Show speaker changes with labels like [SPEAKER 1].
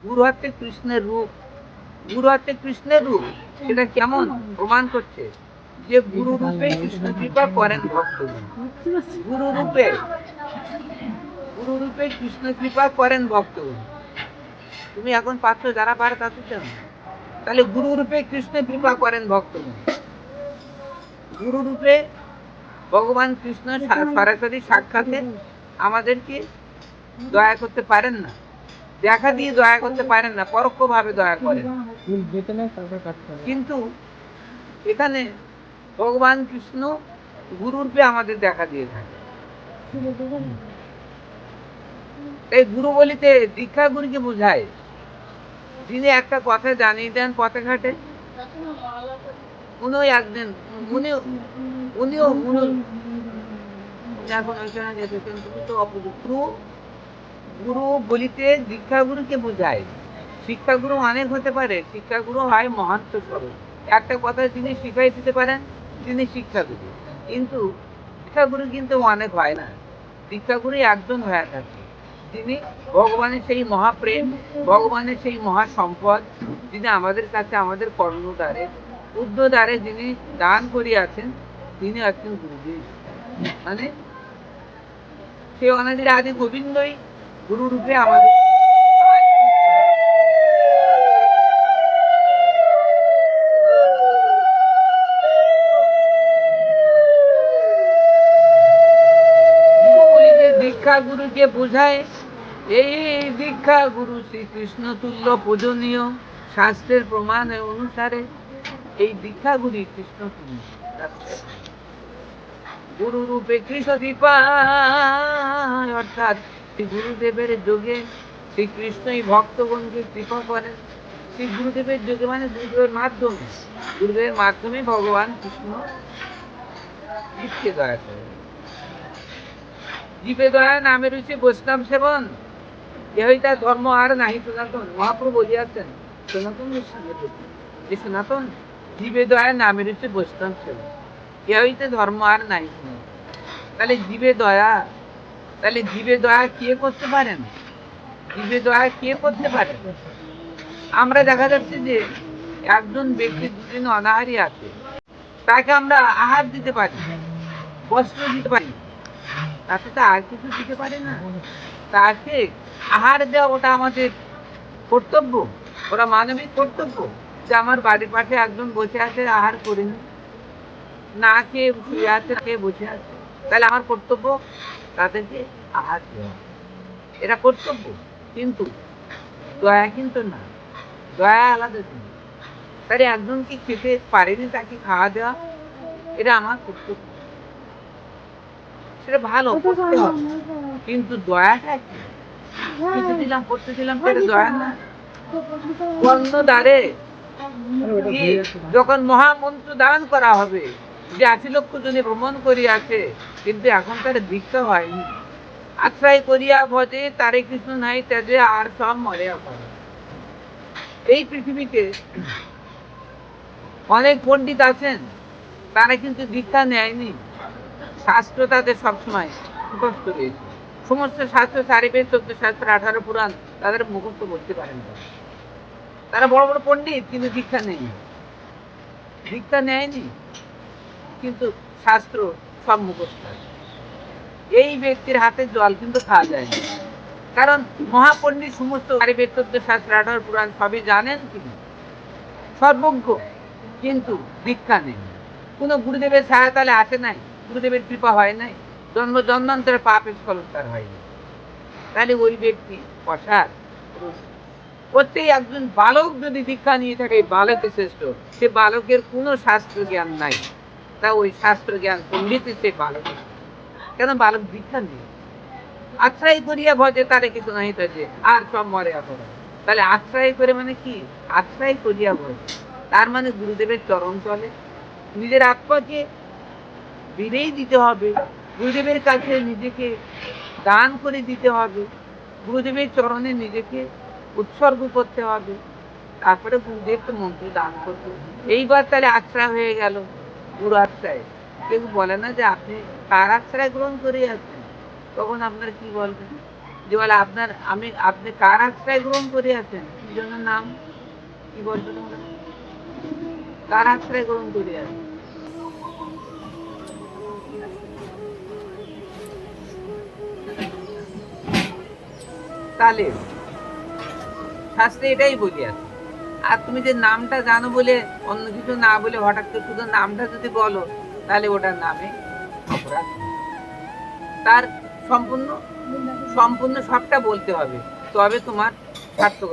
[SPEAKER 1] গুরু হচ্ছে কৃষ্ণের রূপ। গুরু হচ্ছে কৃষ্ণের রূপ। সেটা কেমন প্রমাণ করছে? যে গুরু রূপে কৃষ্ণ কৃপা করেন ভক্তগণ। গুরু রূপে গুরু রূপে কৃষ্ণ কৃপা করেন ভক্তগণ। তুমি এখন পাচ্ছ যারা পারে তাদের জন্য। তাহলে গুরু রূপে কৃষ্ণ কৃপা করেন ভক্তগণ। গুরু রূপে ভগবান কৃষ্ণ সরাসরি সাক্ষাতে আমাদেরকে দয়া করতে পারেন না, দেখা দিয়ে দয়া করতে পারেন না, পরোক্ষ ভাবে দয়া করেন। কিন্তু এখানে ভগবান কৃষ্ণ গুরু রূপে আমাদের দেখা দিয়ে থাকে। এই গুরু বলিতে দীক্ষা গুরুকে বোঝায়, যিনি একটা কথা জানিয়ে দেন পথে ঘাটে। উনিও একদিন গুরু বলিতে দীক্ষা গুরুকে বোঝায়। শিক্ষা গুরু অনেক হতে পারে, শিক্ষা গুরু হয় মহাত্ম স্বরূপ। একটা কথা যিনি শিখাই দিতে পারেন তিনি শিক্ষা গুরু। কিন্তু শিক্ষা গুরু কিন্তু অনেক হয় না, শিক্ষা গুরু একজন হয়ে থাকে, যিনি ভগবানের সেই মহাপ্রেম, ভগবানের সেই মহাসম্পদ, যিনি আমাদের কাছে আমাদের কর্ণদ্বারে উদ্ধদ্বারে যিনি দান করিয়াছেন, তিনি একজন গুরুদেব। মানে সে অনাদির আদি গোবিন্দই গুরু রূপে আমাদের দীক্ষা গুরুকে বোঝায়। এই দীক্ষা গুরু শ্রীকৃষ্ণ তুল্য পূজনীয়, শাস্ত্রের প্রমাণ অনুসারে এই দীক্ষা গুরু কৃষ্ণ তুল্য। গুরু রূপে কৃষ্ণ কৃপা, অর্থাৎ গুরুদেবের যোগে শ্রীকৃষ্ণই ভক্তগণকে কৃপা করেন। শ্রী গুরুদেবের যোগে মানে গুরুদেবের মাধ্যমে, গুরুদেবের মাধ্যমে ভগবান কৃষ্ণ জীবকে দয়া করেন। জীবে দয়া নামে রয়েছে বৈষ্ণব সেবন, এহইতা ধর্ম আর নাহি সনাতন। মহাপ্রভু বলিয়াছেন সনাতন যে সনাতন জীবে দয়া নামে রয়েছে বৈষ্ণব সেবন, এহইতে ধর্ম আর নাহি সনাতন। তাহলে জীবে দয়া, তাহলে জীবে দয়া কে করতে পারেন? জীবে দয়া কে করতে পারেন? আমরা দেখা যাচ্ছে যে একজন ব্যক্তি দুদিন অনাহারী আছে, তাকে আমরা আহার দিতে পারি, বস্ত্র দিতে পারি, তাতে তো আর কিছু দিতে পারে না। তাকে আহার দেওয়া ওটা আমাদের কর্তব্য, ওরা মানবিক কর্তব্য। যে আমার বাড়ির পাশে একজন বসে আছে, আহার করিনি, না খেয়ে শুয়ে আছে, খেয়ে বসে আছে, তাহলে আমার কর্তব্য তাদেরকে আহার দেওয়া, এটা কর্তব্য। কিন্তু দয়া কিন্তু না, দয়া আলাদা জিনিস। তাহলে একজনকে খেতে পারেনি তাকে খাওয়া দেওয়া, এটা আমার কর্তব্য, সেটা ভালো করতে হবে। কিন্তু দয়াটা কি? কিছু দিলাম, করতে দিলাম, সেটা দয়া না। কর্ণদ্বারে যখন মহামন্ত্র দান করা হবে, যে ৮০ লক্ষ জনে ভ্রমণ করিয়াছে, কিন্তু এখন তার দীক্ষা হয়নি। আশ্রয় করিয়া ভজে তারে কৃষ্ণ নাই তেজে, আর সব মরে পড়ে। এই পৃথিবীতে অনেক পণ্ডিত আছেন, তারা কিন্তু দীক্ষা নেয়নি। শাস্ত্র তাদের সবসময় মুখস্থ রয়েছে, সমস্ত শাস্ত্র, ১৪ শাস্ত্র, ১৮ পুরাণ তাদের মুখস্থ করতে পারেন না। তারা বড় বড় পণ্ডিত, কিন্তু দীক্ষা নেই, দীক্ষা নেয়নি, কিন্তু শাস্ত্র সব মুখস্থ আছে। এই ব্যক্তির হাতে জল কিন্তু খাওয়া যায় না, কারণ মহাপণ্ডিত সমস্ত ১৪ শাস্ত্র, ১৮ পুরাণ সবই জানেন, তিনি সর্বজ্ঞ, কিন্তু দীক্ষা নেই। কোনো গুরুদেবের সহায়তালে আসে নাই, গুরুদেবের কৃপা হয় নাই, জন্ম জন্মান্তরে পাপের ফলস্কার হয়নি। তাহলে ওই ব্যক্তি অসার। প্রত্যেক একজন বালক যদি দীক্ষা নিয়ে থাকে, বালকের শ্রেষ্ঠ, সে বালকের কোনো শাস্ত্র জ্ঞান নাই, তা ওই শাস্ত্র জ্ঞান পণ্ডিতের সে বালকের, কেন বালক দীক্ষা নেই। আশ্রয় করিয়া ভজে তারে কিছু নাই তেজে, আর সব মরে এখন। তাহলে আশ্রয় করে মানে কি? আশ্রয় করিয়া ভজে, তার মানে গুরুদেবের চরণ চলে, নিজের আত্মাকে বিলেই দিতে হবে, গুরুদেবের কাছে নিজেকে দান করে দিতে হবে, গুরুদেবের চরণে নিজেকে উৎসর্গ করতে হবে, তারপরে গুরুদেবকে মন্ত্র দান করতে। এইবার তাহলে আশ্রয় হয়ে গেল, গুরু আশ্রয়। কেউ বলে না যে আপনি কার আশ্রয় গ্রহণ করে আছেন, তখন আপনার কি বলবেন? যে বলে আপনি কার আশ্রয় গ্রহণ করিয়াছেন, কি জন্য নাম, কি বলছো তোমরা, কার আশ্রয় গ্রহণ করিয়াছেন? তাহলে শাস্ত্রে এটাই বলিয়াছে। আর তুমি যে নামটা জানো বলে অন্য কিছু না বলে হঠাৎ করে শুধু নামটা যদি বলো, তাহলে ওটার নামে অপরাধ। তার সম্পূর্ণ সম্পূর্ণ সবটা বলতে হবে, তবে তোমার সার্থক।